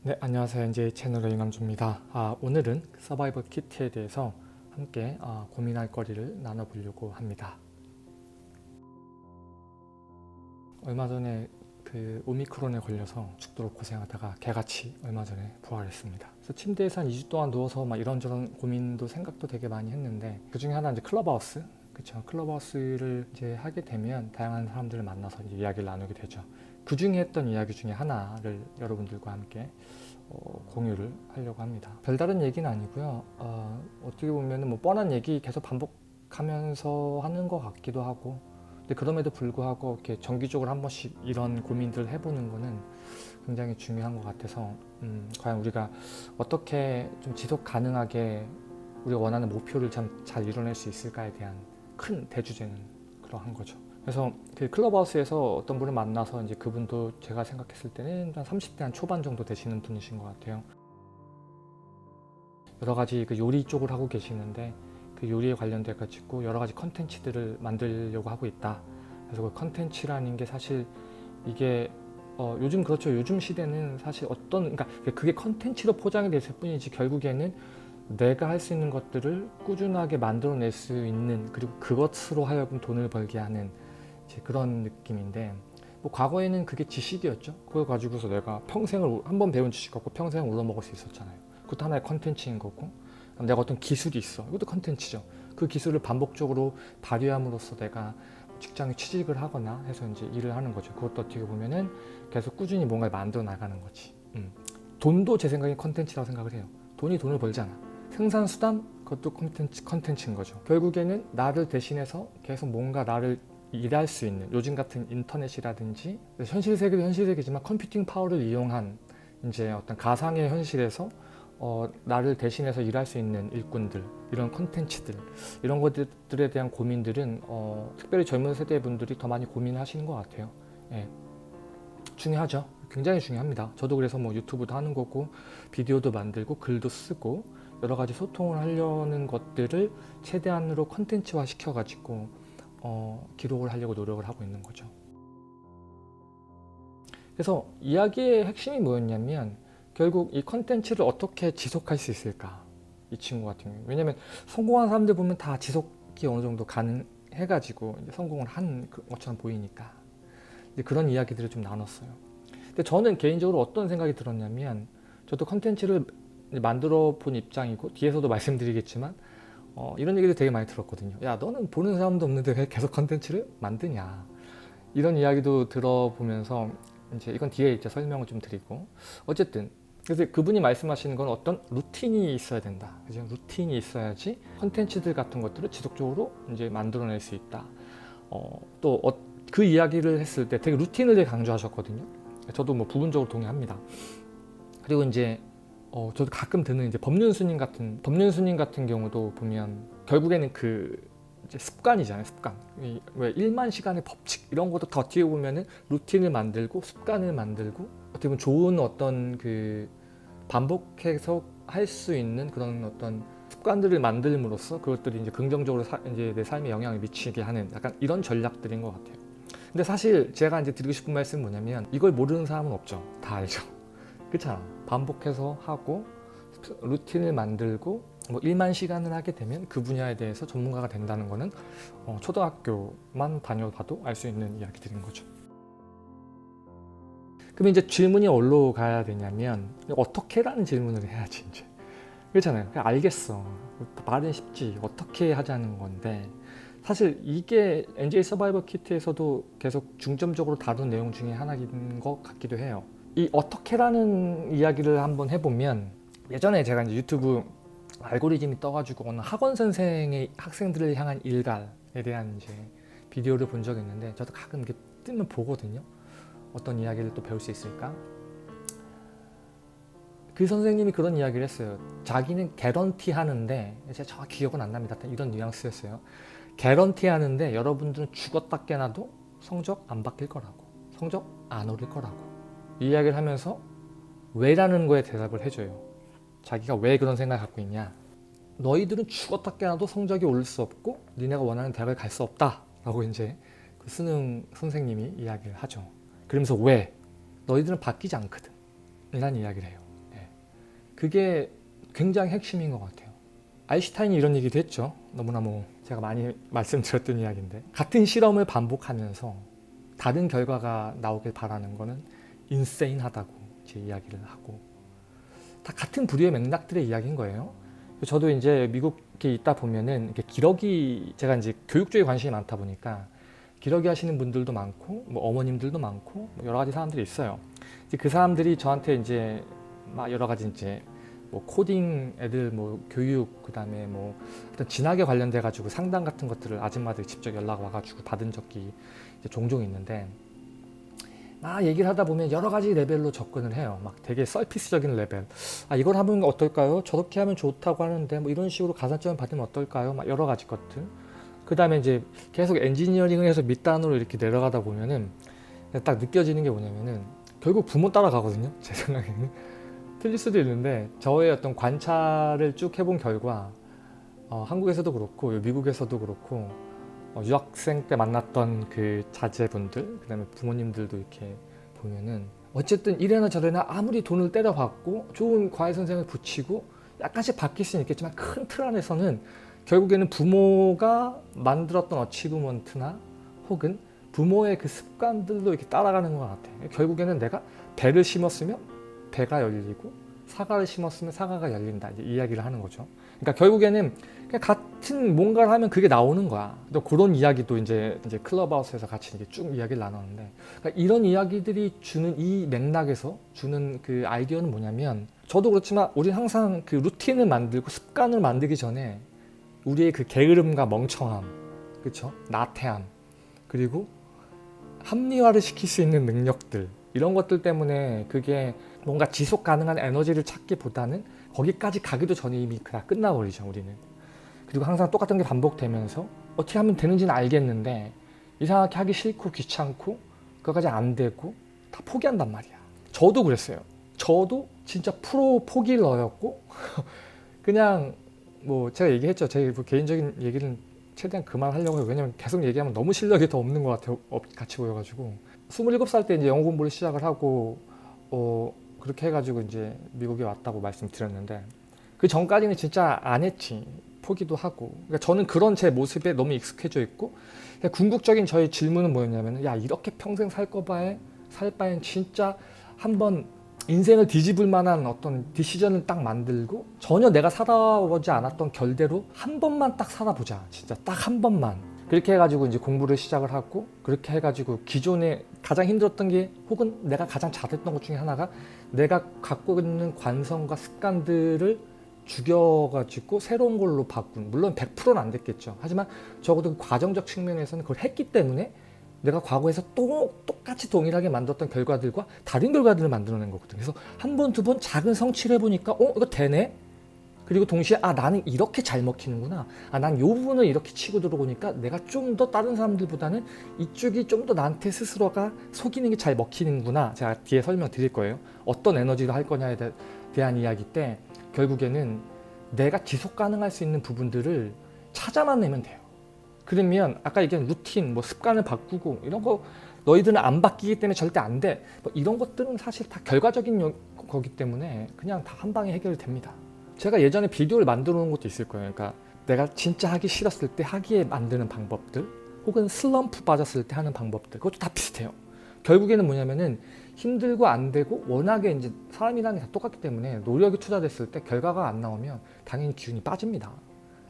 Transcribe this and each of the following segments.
네, 안녕하세요. NJ 채널의 이남주입니다. 오늘은 서바이벌 키트에 대해서 함께 고민할 거리를 나눠보려고 합니다. 얼마 전에 그 오미크론에 걸려서 죽도록 고생하다가 개같이 얼마 전에 부활했습니다. 그래서 침대에서 한 2주 동안 누워서 막 이런저런 고민도 생각도 되게 많이 했는데 그 중에 하나 이제 클럽하우스, 그쵸? 클럽하우스를 이제 하게 되면 다양한 사람들을 만나서 이제 이야기를 나누게 되죠. 그 중에 했던 이야기 중에 하나를 여러분들과 함께 공유를 하려고 합니다. 별다른 얘기는 아니고요. 어떻게 보면 뭐 뻔한 얘기 계속 반복하면서 하는 것 같기도 하고, 근데 그럼에도 불구하고 이렇게 정기적으로 한 번씩 이런 고민들을 해보는 거는 굉장히 중요한 것 같아서 과연 우리가 어떻게 좀 지속 가능하게 우리가 원하는 목표를 참 잘 이뤄낼 수 있을까에 대한 큰 대주제는 그러한 거죠. 그래서 그 클럽하우스에서 어떤 분을 만나서 이제 그분도 제가 생각했을 때는 한 30대 한 초반 정도 되시는 분이신 것 같아요. 여러 가지 그 요리 쪽을 하고 계시는데 그 요리에 관련돼 가지고 여러 가지 컨텐츠들을 만들려고 하고 있다. 그래서 그 컨텐츠라는 게 사실 이게 요즘 그렇죠. 요즘 시대는 사실 그러니까 그게 컨텐츠로 포장이 됐을 뿐이지 결국에는 내가 할 수 있는 것들을 꾸준하게 만들어낼 수 있는, 그리고 그것으로 하여금 돈을 벌게 하는 이제 그런 느낌인데, 뭐 과거에는 그게 지식이었죠. 그걸 가지고서 내가 평생을 한 번 배운 지식 갖고 평생을 얻어먹을 수 있었잖아요. 그것도 하나의 컨텐츠인 거고, 내가 어떤 기술이 있어, 이것도 컨텐츠죠. 그 기술을 반복적으로 발휘함으로써 내가 직장에 취직을 하거나 해서 이제 일을 하는 거죠. 그것도 어떻게 보면은 계속 꾸준히 뭔가를 만들어 나가는 거지. 돈도 제 생각엔 컨텐츠라고 생각을 해요. 돈이 돈을 벌잖아. 생산수단, 그것도 컨텐츠인 거죠. 결국에는 나를 대신해서 계속 뭔가 나를 일할 수 있는, 요즘 같은 인터넷이라든지 현실 세계도 현실 세계지만 컴퓨팅 파워를 이용한 이제 어떤 가상의 현실에서 나를 대신해서 일할 수 있는 일꾼들, 이런 컨텐츠들, 이런 것들에 대한 고민들은 특별히 젊은 세대 분들이 더 많이 고민하시는 것 같아요. 예. 중요하죠. 굉장히 중요합니다. 저도 그래서 뭐 유튜브도 하는 거고 비디오도 만들고 글도 쓰고 여러 가지 소통을 하려는 것들을 최대한으로 컨텐츠화 시켜가지고 기록을 하려고 노력을 하고 있는 거죠. 그래서 이야기의 핵심이 뭐였냐면 결국 이 컨텐츠를 어떻게 지속할 수 있을까, 이 친구 같은 경우. 왜냐면 성공한 사람들 보면 다 지속이 어느 정도 가능해가지고 성공을 한 것처럼 보이니까 그런 이야기들을 좀 나눴어요. 근데 저는 개인적으로 어떤 생각이 들었냐면, 저도 컨텐츠를 만들어 본 입장이고 뒤에서도 말씀드리겠지만 이런 얘기도 되게 많이 들었거든요. 야, 너는 보는 사람도 없는데 왜 계속 컨텐츠를 만드냐, 이런 이야기도 들어보면서 이제 이건 뒤에 이제 설명을 좀 드리고, 어쨌든 그래서 그분이 말씀하시는 건 어떤 루틴이 있어야 된다. 그죠? 루틴이 있어야지 컨텐츠들 같은 것들을 지속적으로 이제 만들어낼 수 있다. 또 그 이야기를 했을 때 되게 루틴을 되게 강조하셨거든요. 저도 뭐 부분적으로 동의합니다. 그리고 이제 저도 가끔 듣는 이제 법륜스님 같은 경우도 보면 결국에는 그 이제 습관이잖아요. 습관. 왜 1만 시간의 법칙 이런 것도 더 어떻게 보면은 루틴을 만들고 습관을 만들고 어떻게 보면 좋은 어떤 그 반복해서 할 수 있는 그런 어떤 습관들을 만들므로써 그것들이 이제 긍정적으로 이제 내 삶에 영향을 미치게 하는 약간 이런 전략들인 것 같아요. 근데 사실 제가 이제 드리고 싶은 말씀은 뭐냐면, 이걸 모르는 사람은 없죠. 다 알죠. 그렇잖아. 반복해서 하고 루틴을 만들고 뭐 1만 시간을 하게 되면 그 분야에 대해서 전문가가 된다는 거는 초등학교만 다녀봐도 알 수 있는 이야기들인 거죠. 그럼 이제 질문이 어디로 가야 되냐면, 어떻게라는 질문을 해야지 이제. 그렇잖아요. 그냥 알겠어. 말은 쉽지. 어떻게 하자는 건데, 사실 이게 NJ 서바이벌 키트에서도 계속 중점적으로 다룬 내용 중에 하나인 것 같기도 해요. 이 어떻게라는 이야기를 한번 해보면, 예전에 제가 이제 유튜브 알고리즘이 떠가지고 어느 학원 선생의 학생들을 향한 일갈에 대한 이제 비디오를 본 적이 있는데, 저도 가끔 이렇게 뜨면 보거든요. 어떤 이야기를 또 배울 수 있을까? 그 선생님이 그런 이야기를 했어요. 자기는 개런티 하는데, 제가 정확히 기억은 안 납니다. 이런 뉘앙스였어요. 개런티 하는데 여러분들은 죽었다 깨나도 성적 안 바뀔 거라고, 성적 안 오를 거라고, 이 이야기를 하면서 왜라는 거에 대답을 해줘요. 자기가 왜 그런 생각을 갖고 있냐, 너희들은 죽었다 깨나도 성적이 오를 수 없고 니네가 원하는 대학을 갈 수 없다 라고 이제 그 수능 선생님이 이야기를 하죠. 그러면서 왜? 너희들은 바뀌지 않거든 이란 이야기를 해요. 그게 굉장히 핵심인 것 같아요. 아인슈타인이 이런 얘기도 했죠. 너무나 제가 많이 말씀드렸던 이야기인데, 같은 실험을 반복하면서 다른 결과가 나오길 바라는 거는 인세인하다고 제 이야기를 하고, 다 같은 부류의 맥락들의 이야기인 거예요. 저도 이제 미국에 있다 보면은 기러기, 제가 이제 교육 쪽에 관심이 많다 보니까 기러기 하시는 분들도 많고 어머님들도 많고 여러 가지 사람들이 있어요. 이제 그 사람들이 저한테 이제 막 여러 가지 이제 코딩 애들 교육, 그다음에 어떤 진학에 관련돼 가지고 상담 같은 것들을 아줌마들이 직접 연락 와가지고 받은 적이 이제 종종 있는데, 막 얘기를 하다 보면 여러 가지 레벨로 접근을 해요. 막 되게 서피스적인 레벨. 이걸 하면 어떨까요? 저렇게 하면 좋다고 하는데 이런 식으로 가산점을 받으면 어떨까요? 막 여러 가지 것들. 그 다음에 이제 계속 엔지니어링을 해서 밑단으로 이렇게 내려가다 보면은 딱 느껴지는 게 뭐냐면은 결국 부모 따라가거든요. 제 생각에는. 틀릴 수도 있는데 저의 어떤 관찰을 쭉 해본 결과 한국에서도 그렇고 미국에서도 그렇고 유학생 때 만났던 그 자제분들, 그 다음에 부모님들도 이렇게 보면은 어쨌든 이래나 저래나 아무리 돈을 때려받고 좋은 과외 선생을 붙이고 약간씩 바뀔 수는 있겠지만 큰 틀 안에서는 결국에는 부모가 만들었던 어치브먼트나 혹은 부모의 그 습관들로 이렇게 따라가는 것 같아요. 결국에는 내가 배를 심었으면 배가 열리고 사과를 심었으면 사과가 열린다, 이제 이야기를 하는 거죠. 그러니까 결국에는 그냥 같은 뭔가를 하면 그게 나오는 거야. 또 그런 이야기도 이제 클럽하우스에서 같이 이렇게 쭉 이야기를 나눴는데, 그러니까 이런 이야기들이 주는 이 맥락에서 주는 그 아이디어는 뭐냐면, 저도 그렇지만 우리 항상 그 루틴을 만들고 습관을 만들기 전에 우리의 그 게으름과 멍청함, 그렇죠? 나태함, 그리고 합리화를 시킬 수 있는 능력들, 이런 것들 때문에 그게 뭔가 지속 가능한 에너지를 찾기보다는 거기까지 가기도 전에 이미 다 끝나버리죠, 우리는. 그리고 항상 똑같은 게 반복되면서 어떻게 하면 되는지는 알겠는데 이상하게 하기 싫고 귀찮고 그거까지 안 되고 다 포기한단 말이야. 저도 그랬어요. 저도 진짜 프로 포기러였고 그냥 제가 얘기했죠. 제 개인적인 얘기는 최대한 그만하려고 해요. 왜냐면 계속 얘기하면 너무 실력이 더 없는 것 같아요. 같이 보여가지고. 27살 때 이제 영어 공부를 시작을 하고 그렇게 해가지고 이제 미국에 왔다고 말씀드렸는데, 그 전까지는 진짜 안 했지. 포기도 하고. 그러니까 저는 그런 제 모습에 너무 익숙해져 있고, 궁극적인 저의 질문은 뭐였냐면, 야, 이렇게 평생 살 바엔 진짜 한번 인생을 뒤집을 만한 어떤 디시전을 딱 만들고 전혀 내가 살아보지 않았던 결대로 한 번만 딱 살아보자. 진짜 딱 한 번만. 그렇게 해가지고 이제 공부를 시작을 하고, 그렇게 해가지고 기존에 가장 힘들었던 게, 혹은 내가 가장 잘했던 것 중에 하나가 내가 갖고 있는 관성과 습관들을 죽여가지고 새로운 걸로 바꾼, 물론 100%는 안 됐겠죠. 하지만 적어도 그 과정적 측면에서는 그걸 했기 때문에 내가 과거에서 똑같이 동일하게 만들었던 결과들과 다른 결과들을 만들어낸 거거든요. 그래서 한 번, 두 번 작은 성취를 해보니까 이거 되네? 그리고 동시에 나는 이렇게 잘 먹히는구나. 난 이 부분을 이렇게 치고 들어오니까 내가 좀 더 다른 사람들보다는 이쪽이 좀 더 나한테 스스로가 속이는 게 잘 먹히는구나. 제가 뒤에 설명드릴 거예요. 어떤 에너지로 할 거냐에 대한 이야기 때 결국에는 내가 지속 가능할 수 있는 부분들을 찾아만 내면 돼요. 그러면 아까 얘기한 루틴, 습관을 바꾸고 이런 거 너희들은 안 바뀌기 때문에 절대 안 돼. 이런 것들은 사실 다 결과적인 거기 때문에 그냥 다 한 방에 해결이 됩니다. 제가 예전에 비디오를 만들어 놓은 것도 있을 거예요. 그러니까 내가 진짜 하기 싫었을 때 하기에 만드는 방법들, 혹은 슬럼프 빠졌을 때 하는 방법들, 그것도 다 비슷해요. 결국에는 뭐냐면은 힘들고 안 되고, 워낙에 이제 사람이라는 게 다 똑같기 때문에 노력이 투자됐을 때 결과가 안 나오면 당연히 기운이 빠집니다.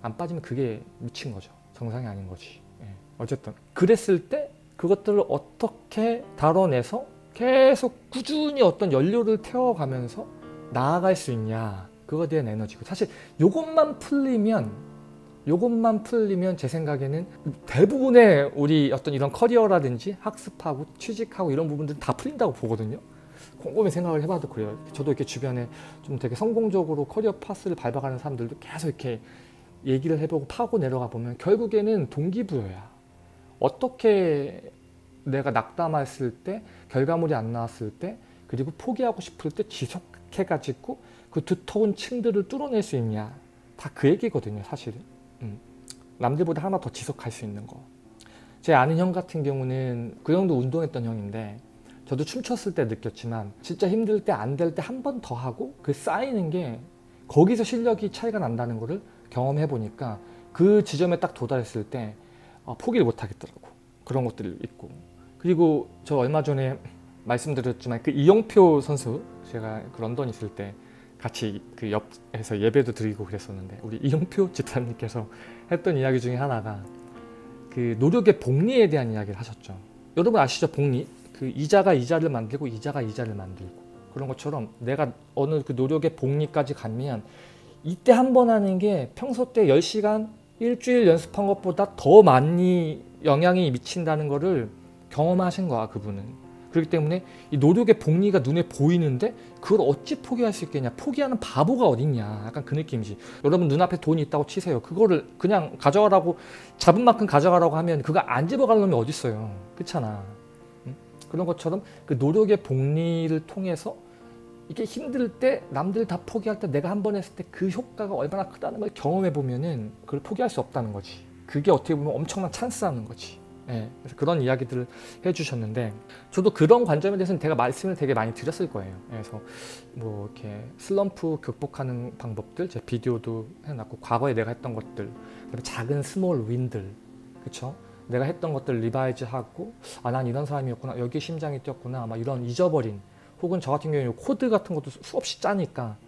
안 빠지면 그게 미친 거죠. 정상이 아닌 거지. 어쨌든 그랬을 때 그것들을 어떻게 다뤄내서 계속 꾸준히 어떤 연료를 태워가면서 나아갈 수 있냐, 그거에 대한 에너지고, 사실 요것만 풀리면 제 생각에는 대부분의 우리 어떤 이런 커리어라든지 학습하고 취직하고 이런 부분들은 다 풀린다고 보거든요. 곰곰이 생각을 해봐도 그래요. 저도 이렇게 주변에 좀 되게 성공적으로 커리어 파스를 밟아가는 사람들도 계속 이렇게 얘기를 해보고 파고 내려가 보면 결국에는 동기부여야. 어떻게 내가 낙담했을 때, 결과물이 안 나왔을 때, 그리고 포기하고 싶을 때 지속해가지고 그 두터운 층들을 뚫어낼 수 있냐. 다 그 얘기거든요, 사실은. 남들보다 하나 더 지속할 수 있는 거. 제 아는 형 같은 경우는 그 형도 운동했던 형인데 저도 춤췄을 때 느꼈지만 진짜 힘들 때 안 될 때 한 번 더 하고 그 쌓이는 게 거기서 실력이 차이가 난다는 거를 경험해 보니까 그 지점에 딱 도달했을 때 포기를 못 하겠더라고. 그런 것들이 있고. 그리고 저 얼마 전에 말씀드렸지만 그 이영표 선수, 제가 그 런던 있을 때 같이 그 옆에서 예배도 드리고 그랬었는데, 우리 이영표 집사님께서 했던 이야기 중에 하나가 그 노력의 복리에 대한 이야기를 하셨죠. 여러분 아시죠? 복리. 그 이자가 이자를 만들고 이자가 이자를 만들고, 그런 것처럼 내가 어느 그 노력의 복리까지 가면 이때 한 번 하는 게 평소 때 10시간 일주일 연습한 것보다 더 많이 영향이 미친다는 거를 경험하신 거야, 그분은. 그렇기 때문에 이 노력의 복리가 눈에 보이는데 그걸 어찌 포기할 수 있겠냐. 포기하는 바보가 어딨냐. 약간 그 느낌이지. 여러분 눈앞에 돈이 있다고 치세요. 그거를 그냥 가져가라고, 잡은 만큼 가져가라고 하면 그거 안 집어갈 놈이 어딨어요. 그렇잖아. 그런 것처럼 그 노력의 복리를 통해서 이게 힘들 때, 남들 다 포기할 때 내가 한 번 했을 때 그 효과가 얼마나 크다는 걸 경험해 보면은 그걸 포기할 수 없다는 거지. 그게 어떻게 보면 엄청난 찬스라는 거지. 예, 그래서 그런 이야기들을 해주셨는데, 저도 그런 관점에 대해서는 제가 말씀을 되게 많이 드렸을 거예요. 그래서 뭐 이렇게 슬럼프 극복하는 방법들, 제 비디오도 해놨고, 과거에 내가 했던 것들, 그다음에 작은 스몰 윈들, 그렇죠? 내가 했던 것들 리바이즈하고, 난 이런 사람이었구나, 여기 심장이 뛰었구나, 막 이런 잊어버린, 혹은 저 같은 경우에 코드 같은 것도 수없이 짜니까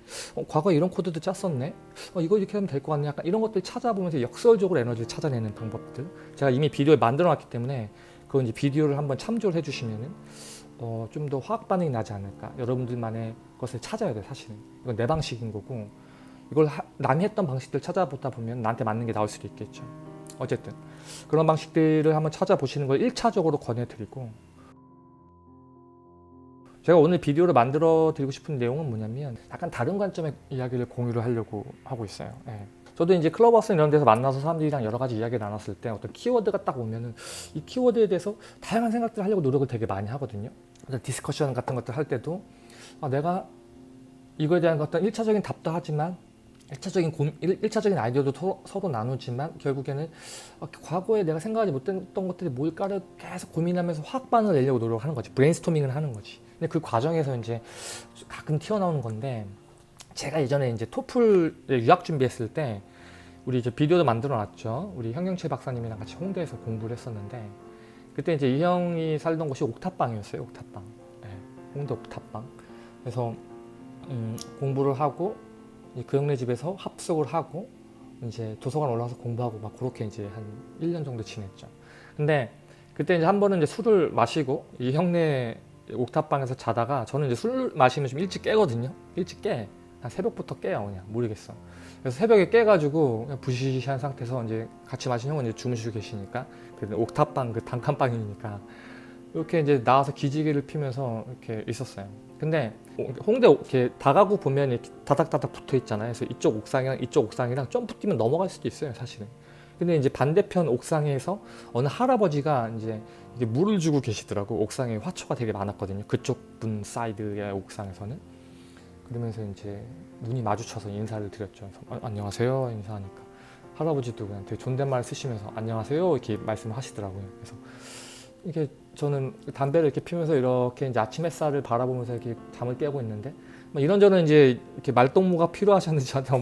과거에 이런 코드도 짰었네, 이거 이렇게 하면 될 것 같네, 약간 이런 것들 찾아보면서 역설적으로 에너지를 찾아내는 방법들, 제가 이미 비디오를 만들어 놨기 때문에 그건 이제 비디오를 한번 참조를 해주시면은 좀 더 화학 반응이 나지 않을까. 여러분들만의 것을 찾아야 돼. 사실은 이건 내 방식인 거고, 이걸 남이 했던 방식들 찾아보다 보면 나한테 맞는 게 나올 수도 있겠죠. 어쨌든 그런 방식들을 한번 찾아보시는 걸 1차적으로 권해드리고, 제가 오늘 비디오를 만들어 드리고 싶은 내용은 뭐냐면 약간 다른 관점의 이야기를 공유를 하려고 하고 있어요. 예. 저도 이제 클럽하우스 이런 데서 만나서 사람들이랑 여러 가지 이야기 나눴을 때 어떤 키워드가 딱 오면은 이 키워드에 대해서 다양한 생각들을 하려고 노력을 되게 많이 하거든요. 디스커션 같은 것들 할 때도 내가 이거에 대한 어떤 1차적인 답도 하지만 1차적인 아이디어도 서로 나누지만 결국에는 과거에 내가 생각하지 못했던 것들이 뭘까를 계속 고민하면서 화학반을 내려고 노력하는 거지. 브레인스토밍을 하는 거지. 근데 그 과정에서 이제 가끔 튀어나오는 건데, 제가 예전에 이제 토플 유학 준비했을 때 우리 이제 비디오도 만들어 놨죠. 우리 현경칠 박사님이랑 같이 홍대에서 공부를 했었는데, 그때 이제 이 형이 살던 곳이 옥탑방이었어요. 옥탑방. 네, 홍대 옥탑방. 그래서 공부를 하고 그 형네 집에서 합숙을 하고 이제 도서관 올라가서 공부하고 막 그렇게 이제 한 1년 정도 지냈죠. 근데 그때 이제 한 번은 이제 술을 마시고 이 형네 옥탑방에서 자다가, 저는 이제 술 마시면 좀 일찍 깨거든요. 일찍 깨. 한 새벽부터 깨요. 그냥 모르겠어. 그래서 새벽에 깨가지고 그냥 부시시한 상태에서 이제 같이 마신 형은 이제 주무시고 계시니까, 옥탑방 그 단칸방이니까 이렇게 이제 나와서 기지개를 피면서 이렇게 있었어요. 근데 홍대 이렇게 다가구 보면 이렇게 다닥다닥 붙어 있잖아요. 그래서 이쪽 옥상이랑 이쪽 옥상이랑 점프 뛰면 넘어갈 수도 있어요, 사실은. 근데 이제 반대편 옥상에서 어느 할아버지가 이제 물을 주고 계시더라고. 옥상에 화초가 되게 많았거든요. 그쪽 분 사이드의 옥상에서는. 그러면서 이제 눈이 마주쳐서 인사를 드렸죠. 그래서 안녕하세요 인사하니까 할아버지도 그냥 되게 존댓말 쓰시면서 안녕하세요 이렇게 말씀하시더라고요. 그래서 이게 저는 담배를 이렇게 피면서 이렇게 이제 아침 햇살을 바라보면서 이렇게 잠을 깨고 있는데, 이런저런 이제 이렇게 말동무가 필요하셨는지 저한테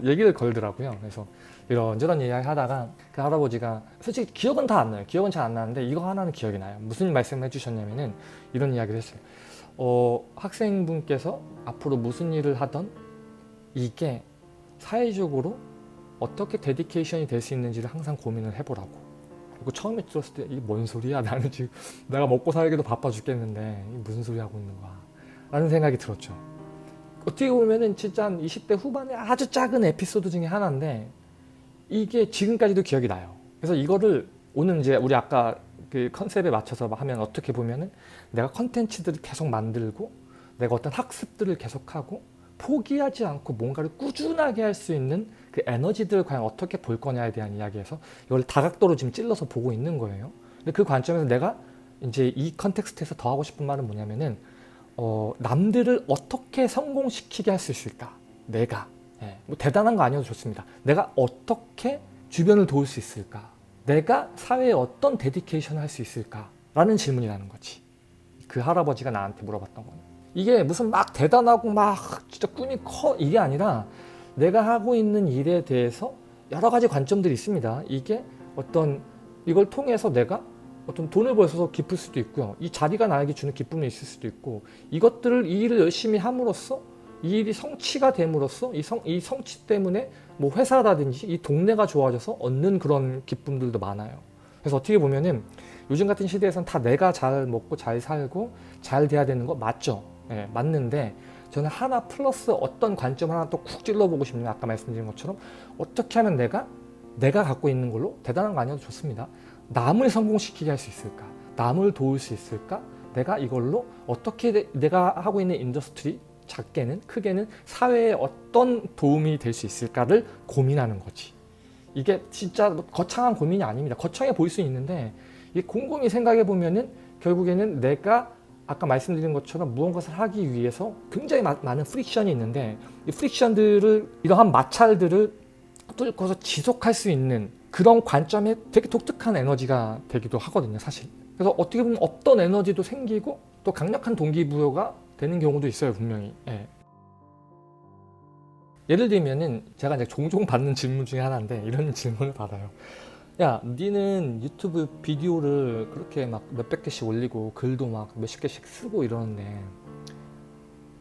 얘기를 걸더라고요. 그래서 이런저런 이야기 하다가 그 할아버지가, 솔직히 기억은 다 안 나요. 기억은 잘 안 나는데 이거 하나는 기억이 나요. 무슨 말씀을 해주셨냐면은 이런 이야기를 했어요. 학생분께서 앞으로 무슨 일을 하던 이게 사회적으로 어떻게 데디케이션이 될 수 있는지를 항상 고민을 해보라고. 그리고 처음에 들었을 때 이게 뭔 소리야? 나는 지금 내가 먹고 살기도 바빠 죽겠는데 이게 무슨 소리 하고 있는 거야? 라는 생각이 들었죠. 어떻게 보면은 진짜 한 20대 후반의 아주 작은 에피소드 중에 하나인데 이게 지금까지도 기억이 나요. 그래서 이거를 오늘 이제 우리 아까 그 컨셉에 맞춰서 하면 어떻게 보면은 내가 컨텐츠들을 계속 만들고 내가 어떤 학습들을 계속하고 포기하지 않고 뭔가를 꾸준하게 할 수 있는 그 에너지들을 과연 어떻게 볼 거냐에 대한 이야기에서 이걸 다각도로 지금 찔러서 보고 있는 거예요. 근데 그 관점에서 내가 이제 이 컨텍스트에서 더 하고 싶은 말은 뭐냐면은 남들을 어떻게 성공시키게 할 수 있을까? 내가 뭐 대단한 거 아니어도 좋습니다. 내가 어떻게 주변을 도울 수 있을까? 내가 사회에 어떤 데디케이션을 할 수 있을까? 라는 질문이라는 거지. 그 할아버지가 나한테 물어봤던 거예요. 이게 무슨 막 대단하고 막 진짜 꿈이 커 이게 아니라 내가 하고 있는 일에 대해서 여러 가지 관점들이 있습니다. 이게 어떤 이걸 통해서 내가 어떤 돈을 벌어서 기쁠 수도 있고요. 이 자리가 나에게 주는 기쁨이 있을 수도 있고 이것들을 이 일을 열심히 함으로써 이 일이 성취가 됨으로써 이 성취 때문에 뭐 회사라든지 이 동네가 좋아져서 얻는 그런 기쁨들도 많아요. 그래서 어떻게 보면은 요즘 같은 시대에서는 다 내가 잘 먹고 잘 살고 잘 돼야 되는 거 맞죠? 네, 맞는데 저는 하나 플러스 어떤 관점 하나 또 쿡 찔러보고 싶네요. 아까 말씀드린 것처럼 어떻게 하면 내가 갖고 있는 걸로 대단한 거 아니어도 좋습니다. 남을 성공시키게 할 수 있을까? 남을 도울 수 있을까? 내가 이걸로 어떻게 내가 하고 있는 인더스트리 작게는 크게는 사회에 어떤 도움이 될 수 있을까를 고민하는 거지. 이게 진짜 거창한 고민이 아닙니다. 거창해 보일 수 있는데 이게 곰곰이 생각해 보면은 결국에는 내가 아까 말씀드린 것처럼 무언가를 하기 위해서 굉장히 많은 프릭션이 있는데 이 프릭션들을 이러한 마찰들을 뚫고서 지속할 수 있는 그런 관점에 되게 독특한 에너지가 되기도 하거든요, 사실. 그래서 어떻게 보면 없던 에너지도 생기고 또 강력한 동기부여가 되는 경우도 있어요, 분명히. 예. 예를 들면은 제가 이제 종종 받는 질문 중에 하나인데 이런 질문을 받아요. 야, 니는 유튜브 비디오를 그렇게 막 몇백 개씩 올리고 글도 막 몇십 개씩 쓰고 이러는데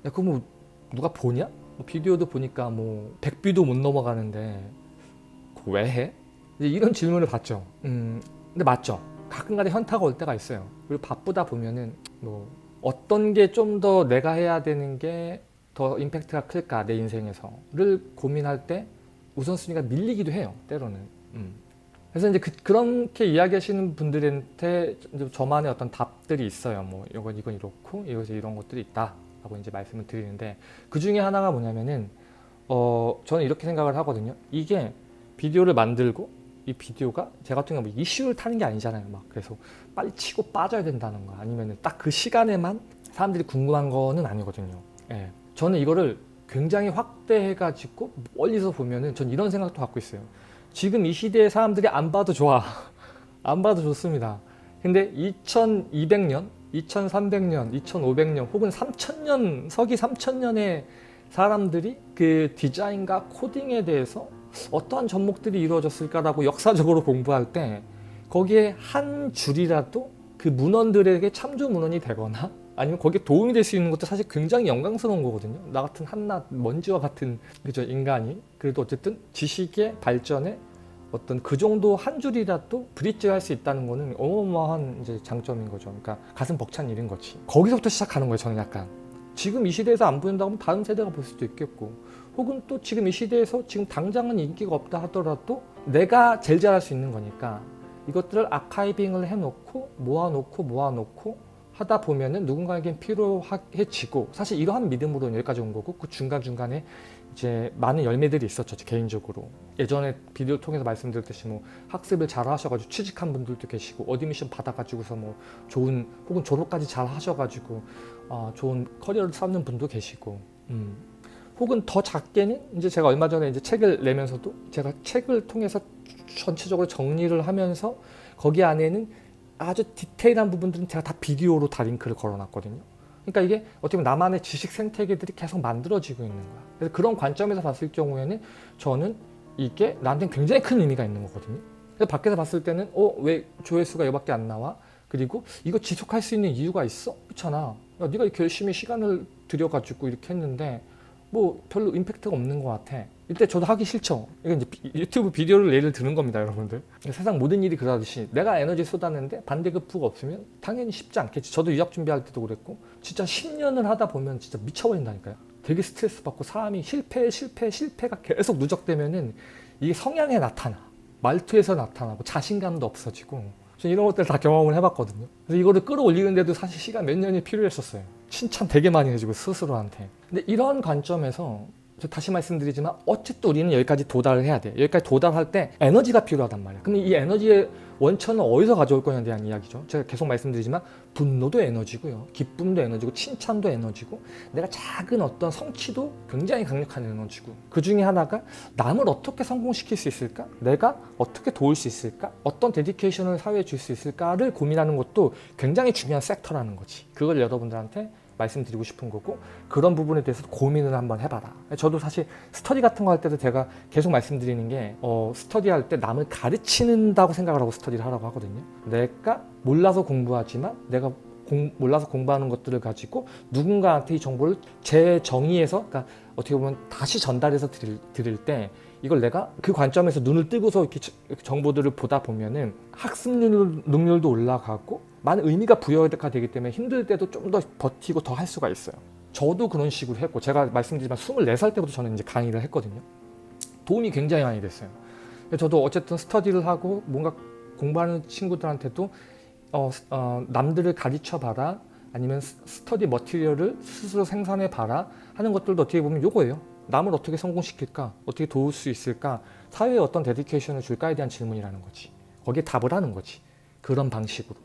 야, 그거 뭐 누가 보냐? 뭐 비디오도 보니까 뭐 100뷰도 못 넘어가는데 그거 왜 해? 이제 이런 질문을 받죠. 근데 맞죠. 가끔가다 현타가 올 때가 있어요. 그리고 바쁘다 보면은 뭐 어떤 게 좀 더 내가 해야 되는 게 더 임팩트가 클까 내 인생에서를 고민할 때 우선순위가 밀리기도 해요. 때로는. 그래서 이제 그렇게 이야기하시는 분들한테 저만의 어떤 답들이 있어요. 뭐 이건 이렇고 이것이 이런 것들이 있다라고 이제 말씀을 드리는데 그 중에 하나가 뭐냐면은 저는 이렇게 생각을 하거든요. 이게 비디오를 만들고 이 비디오가 제 같은 경우 뭐 이슈를 타는 게 아니잖아요. 막 그래서 빨리 치고 빠져야 된다는 거 아니면은 딱 그 시간에만 사람들이 궁금한 거는 아니거든요. 예. 저는 이거를 굉장히 확대해가지고 멀리서 보면은 전 이런 생각도 갖고 있어요. 지금 이 시대의 사람들이 안 봐도 좋아. 안 봐도 좋습니다. 근데 2200년, 2300년, 2500년 혹은 3000년, 서기 3000년의 사람들이 그 디자인과 코딩에 대해서 어떠한 접목들이 이루어졌을까라고 역사적으로 공부할 때 거기에 한 줄이라도 그 문헌들에게 참조 문헌이 되거나 아니면 거기에 도움이 될 수 있는 것도 사실 굉장히 영광스러운 거거든요. 나 같은 한낱 먼지와 같은 그죠 인간이 그래도 어쨌든 지식의 발전에 어떤 그 정도 한 줄이라도 브릿지할 수 있다는 거는 어마어마한 이제 장점인 거죠. 그러니까 가슴 벅찬 일인 거지. 거기서부터 시작하는 거예요. 저는 약간 지금 이 시대에서 안 보인다고 하면 다음 세대가 볼 수도 있겠고 혹은 또 지금 이 시대에서 지금 당장은 인기가 없다 하더라도 내가 제일 잘할 수 있는 거니까 이것들을 아카이빙을 해놓고 모아놓고 하다 보면은 누군가에겐 필요해지고 사실 이러한 믿음으로는 여기까지 온 거고 그 중간중간에 이제 많은 열매들이 있었죠. 개인적으로 예전에 비디오 통해서 말씀드렸듯이 뭐 학습을 잘 하셔가지고 취직한 분들도 계시고 어드미션 받아가지고서 뭐 좋은 혹은 졸업까지 잘 하셔가지고 좋은 커리어를 쌓는 분도 계시고 혹은 더 작게는 이제 제가 얼마 전에 이제 책을 내면서도 제가 책을 통해서 전체적으로 정리를 하면서 거기 안에는 아주 디테일한 부분들은 제가 다 비디오로 다 링크를 걸어놨거든요. 그러니까 이게 어떻게 보면 나만의 지식 생태계들이 계속 만들어지고 있는 거야. 그래서 그런 관점에서 봤을 경우에는 저는 이게 나한테는 굉장히 큰 의미가 있는 거거든요. 그래서 밖에서 봤을 때는 왜 조회수가 이거밖에 안 나와? 그리고 이거 지속할 수 있는 이유가 있어? 그렇잖아. 야, 네가 이렇게 열심히 시간을 들여가지고 이렇게 했는데 뭐 별로 임팩트가 없는 것 같아. 이때 저도 하기 싫죠. 이건 이제 유튜브 비디오를 예를 드는 겁니다, 여러분들. 세상 모든 일이 그러듯이 내가 에너지 쏟았는데 반대급부가 없으면 당연히 쉽지 않겠지. 저도 유학 준비할 때도 그랬고 진짜 10년을 하다 보면 진짜 미쳐버린다니까요. 되게 스트레스 받고 사람이 실패가 계속 누적되면은 이게 성향에 나타나. 말투에서 나타나고 자신감도 없어지고 저는 이런 것들 다 경험을 해봤거든요. 그래서 이거를 끌어올리는데도 사실 시간 몇 년이 필요했었어요. 칭찬 되게 많이 해주고 스스로한테. 근데 이런 관점에서 다시 말씀드리지만 어쨌든 우리는 여기까지 도달을 해야 돼. 여기까지 도달할 때 에너지가 필요하단 말이야. 근데 이 에너지의 원천은 어디서 가져올 거냐에 대한 이야기죠. 제가 계속 말씀드리지만 분노도 에너지고요. 기쁨도 에너지고 칭찬도 에너지고 내가 작은 어떤 성취도 굉장히 강력한 에너지고 그 중에 하나가 남을 어떻게 성공시킬 수 있을까? 내가 어떻게 도울 수 있을까? 어떤 데디케이션을 사회에 줄 수 있을까를 고민하는 것도 굉장히 중요한 섹터라는 거지. 그걸 여러분들한테 말씀드리고 싶은 거고 그런 부분에 대해서 고민을 한번 해봐라. 저도 사실 스터디 같은 거 할 때도 제가 계속 말씀드리는 게 스터디 할 때 남을 가르치는다고 생각을 하고 스터디를 하라고 하거든요. 내가 몰라서 공부하지만 내가 몰라서 공부하는 것들을 가지고 누군가한테 이 정보를 제 정의에서 그러니까 어떻게 보면 다시 전달해서 드릴 때 이걸 내가 그 관점에서 눈을 뜨고서 이렇게 정보들을 보다 보면은 학습 능률도 올라가고 많은 의미가 부여가 되기 때문에 힘들 때도 좀 더 버티고 더 할 수가 있어요. 저도 그런 식으로 했고 제가 말씀드리지만 24살 때부터 저는 이제 강의를 했거든요. 도움이 굉장히 많이 됐어요. 저도 어쨌든 스터디를 하고 뭔가 공부하는 친구들한테도 남들을 가르쳐 봐라 아니면 스터디 머티리얼을 스스로 생산해 봐라 하는 것들도 어떻게 보면 요거예요. 남을 어떻게 성공시킬까? 어떻게 도울 수 있을까? 사회에 어떤 데디케이션을 줄까에 대한 질문이라는 거지. 거기에 답을 하는 거지. 그런 방식으로.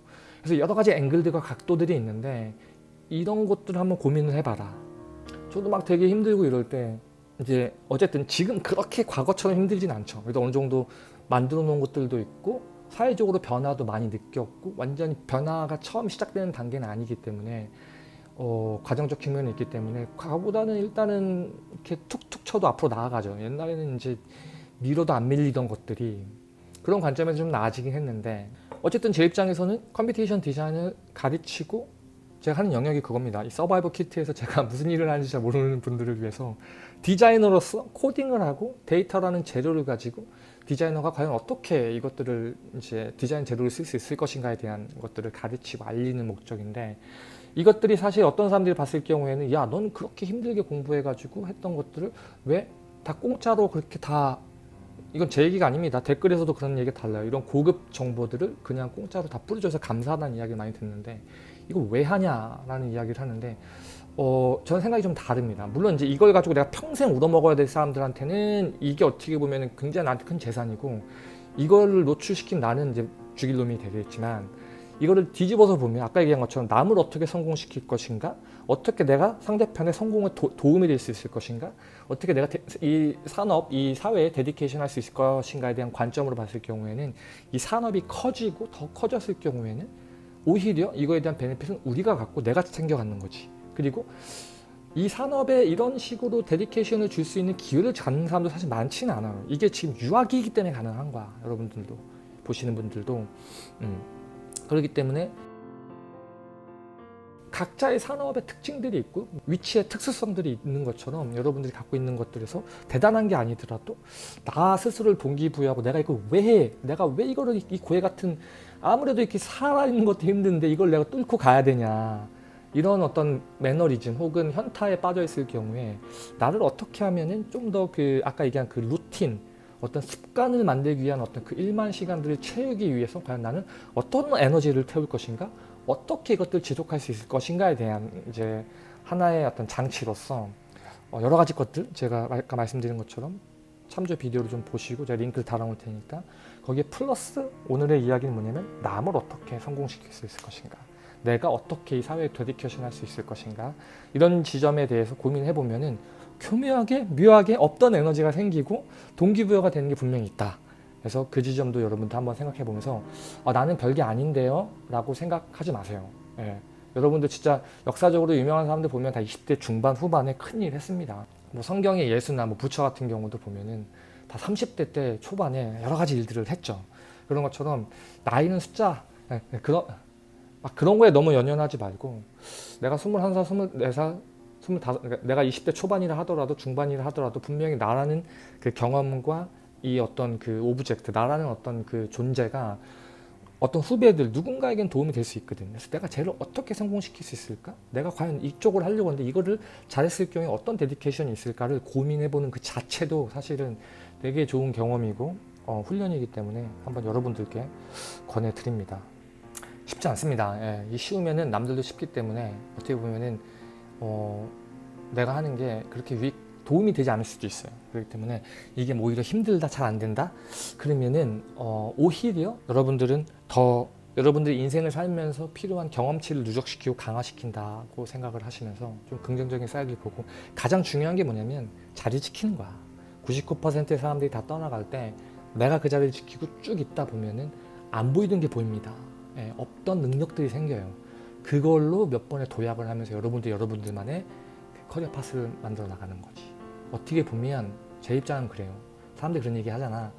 그래서 여러 가지 앵글들과 각도들이 있는데 이런 것들을 한번 고민을 해봐라. 저도 막 되게 힘들고 이럴 때 이제 어쨌든 지금 그렇게 과거처럼 힘들진 않죠. 그래도 어느 정도 만들어 놓은 것들도 있고 사회적으로 변화도 많이 느꼈고 완전히 변화가 처음 시작되는 단계는 아니기 때문에 과정적 측면이 있기 때문에 과거보다는 일단은 이렇게 툭툭 쳐도 앞으로 나아가죠. 옛날에는 이제 밀어도 안 밀리던 것들이 그런 관점에서 좀 나아지긴 했는데 어쨌든 제 입장에서는 컴퓨테이션 디자인을 가르치고 제가 하는 영역이 그겁니다. 이 서바이벌 키트에서 제가 무슨 일을 하는지 잘 모르는 분들을 위해서 디자이너로서 코딩을 하고 데이터라는 재료를 가지고 디자이너가 과연 어떻게 이것들을 이제 디자인 재료를 쓸 수 있을 것인가에 대한 것들을 가르치고 알리는 목적인데 이것들이 사실 어떤 사람들이 봤을 경우에는 야, 넌 그렇게 힘들게 공부해가지고 했던 것들을 왜 다 공짜로 그렇게 다 이건 제 얘기가 아닙니다. 댓글에서도 그런 얘기가 달라요. 이런 고급 정보들을 그냥 공짜로 다 뿌려줘서 감사하다는 이야기를 많이 듣는데 이거 왜 하냐라는 이야기를 하는데 저는 생각이 좀 다릅니다. 물론 이제 이걸 가지고 내가 평생 우러먹어야 될 사람들한테는 이게 어떻게 보면 굉장히 나한테 큰 재산이고 이거를 노출시킨 나는 이제 죽일 놈이 되겠지만 이거를 뒤집어서 보면 아까 얘기한 것처럼 남을 어떻게 성공시킬 것인가, 어떻게 내가 상대편의 성공에 도움이 될 수 있을 것인가, 어떻게 내가 이 산업, 이 사회에 데디케이션 할 수 있을 것인가에 대한 관점으로 봤을 경우에는 이 산업이 커지고 더 커졌을 경우에는 오히려 이거에 대한 베네핏은 우리가 갖고 내가 챙겨가는 거지. 그리고 이 산업에 이런 식으로 데디케이션을 줄 수 있는 기회를 갖는 사람도 사실 많지는 않아요. 이게 지금 유학이기 때문에 가능한 거야. 여러분들도 보시는 분들도 그렇기 때문에 각자의 산업의 특징들이 있고 위치의 특수성들이 있는 것처럼 여러분들이 갖고 있는 것들에서 대단한 게 아니더라도 나 스스로를 동기부여하고 내가 이걸 왜 해? 내가 왜 이거를 이 고해 같은 아무래도 이렇게 살아있는 것도 힘든데 이걸 내가 뚫고 가야 되냐 이런 어떤 매너리즘 혹은 현타에 빠져 있을 경우에 나를 어떻게 하면은 좀 더 그 아까 얘기한 그 루틴 어떤 습관을 만들기 위한 어떤 그 일만 시간들을 채우기 위해서 과연 나는 어떤 에너지를 태울 것인가 어떻게 이것들을 지속할 수 있을 것인가에 대한 이제 하나의 어떤 장치로서 여러 가지 것들 제가 아까 말씀드린 것처럼 참조 비디오를 좀 보시고 제가 링크를 달아놓을 테니까 거기에 플러스 오늘의 이야기는 뭐냐면 남을 어떻게 성공시킬 수 있을 것인가 내가 어떻게 이 사회에 데디케이션 할 수 있을 것인가 이런 지점에 대해서 고민해 보면은 교묘하게 묘하게 없던 에너지가 생기고 동기부여가 되는 게 분명히 있다. 그래서 그 지점도 여러분도 한번 생각해 보면서 나는 별게 아닌데요 라고 생각하지 마세요. 예. 여러분들 진짜 역사적으로 유명한 사람들 보면 다 20대 중반 후반에 큰일 했습니다. 뭐 성경의 예수나 뭐 부처 같은 경우도 보면은 다 30대 때 초반에 여러 가지 일들을 했죠. 그런 것처럼 나이는 숫자 그런 거에 너무 연연하지 말고 내가 21살, 24살 25, 그러니까 내가 20대 초반이라 하더라도 중반이라 하더라도 분명히 나라는 그 경험과 이 어떤 그 오브젝트, 나라는 어떤 그 존재가 어떤 후배들 누군가에겐 도움이 될 수 있거든요. 그래서 내가 쟤를 어떻게 성공시킬 수 있을까? 내가 과연 이쪽을 하려고 하는데 이거를 잘했을 경우에 어떤 데디케이션이 있을까를 고민해보는 그 자체도 사실은 되게 좋은 경험이고 훈련이기 때문에 한번 여러분들께 권해드립니다. 쉽지 않습니다. 예, 이 쉬우면은 남들도 쉽기 때문에 어떻게 보면은 내가 하는 게 그렇게 도움이 되지 않을 수도 있어요. 그렇기 때문에 이게 뭐 오히려 힘들다, 잘 안 된다? 그러면은 오히려 여러분들이 인생을 살면서 필요한 경험치를 누적시키고 강화시킨다고 생각을 하시면서 좀 긍정적인 사이드를 보고, 가장 중요한 게 뭐냐면 자리 지키는 거야. 99%의 사람들이 다 떠나갈 때 내가 그 자리를 지키고 쭉 있다 보면은 안 보이던 게 보입니다. 예, 없던 능력들이 생겨요. 그걸로 몇 번의 도약을 하면서 여러분들만의 커리어 파스를 만들어 나가는 거지. 어떻게 보면 제 입장은 그래요. 사람들이 그런 얘기 하잖아.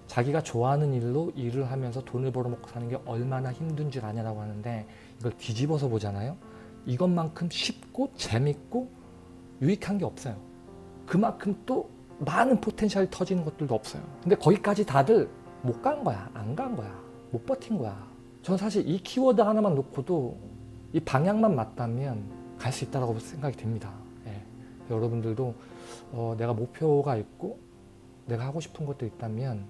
자기가 좋아하는 일로 일을 하면서 돈을 벌어먹고 사는 게 얼마나 힘든 줄 아냐라고 하는데, 이걸 뒤집어서 보잖아요. 이것만큼 쉽고 재밌고 유익한 게 없어요. 그만큼 또 많은 포텐셜이 터지는 것들도 없어요. 근데 거기까지 다들 못 간 거야. 안 간 거야. 못 버틴 거야. 저는 사실 이 키워드 하나만 놓고도 이 방향만 맞다면 갈 수 있다고 생각이 됩니다. 예. 여러분들도 내가 목표가 있고 내가 하고 싶은 것도 있다면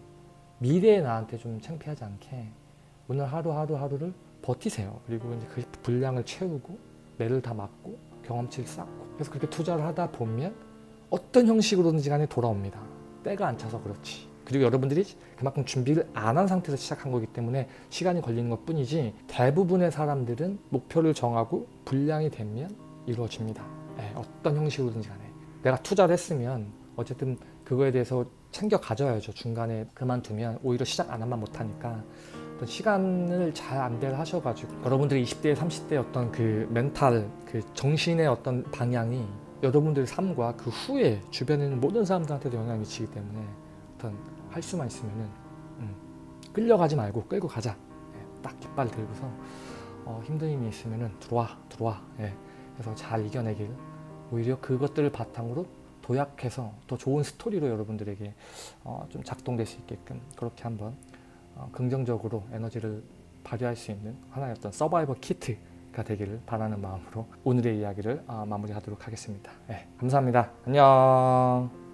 미래의 나한테 좀 창피하지 않게 오늘 하루를 버티세요. 그리고 이제 그 분량을 채우고 매를 다 맞고 경험치를 쌓고, 그래서 그렇게 투자를 하다 보면 어떤 형식으로든지 간에 돌아옵니다. 때가 안 차서 그렇지. 그리고 여러분들이 그만큼 준비를 안 한 상태에서 시작한 거기 때문에 시간이 걸리는 것 뿐이지, 대부분의 사람들은 목표를 정하고 분량이 되면 이루어집니다. 네, 어떤 형식으로든지 간에 내가 투자를 했으면 어쨌든 그거에 대해서 챙겨 가져야죠. 중간에 그만두면 오히려 시작 안 하면 못하니까 어떤 시간을 잘 안배를 하셔가지고 여러분들이 20대, 30대 어떤 그 멘탈, 그 정신의 어떤 방향이 여러분들의 삶과 그 후에 주변에 있는 모든 사람들한테도 영향을 미치기 때문에 어떤 할 수만 있으면은 끌려가지 말고 끌고 가자. 예, 딱 깃발 들고서 힘든 힘이 있으면은 들어와. 예, 그래서 잘 이겨내길, 오히려 그것들을 바탕으로 도약해서 더 좋은 스토리로 여러분들에게 좀 작동될 수 있게끔 그렇게 한번 긍정적으로 에너지를 발휘할 수 있는 하나의 어떤 서바이벌 키트가 되기를 바라는 마음으로 오늘의 이야기를 마무리하도록 하겠습니다. 네, 감사합니다. 안녕.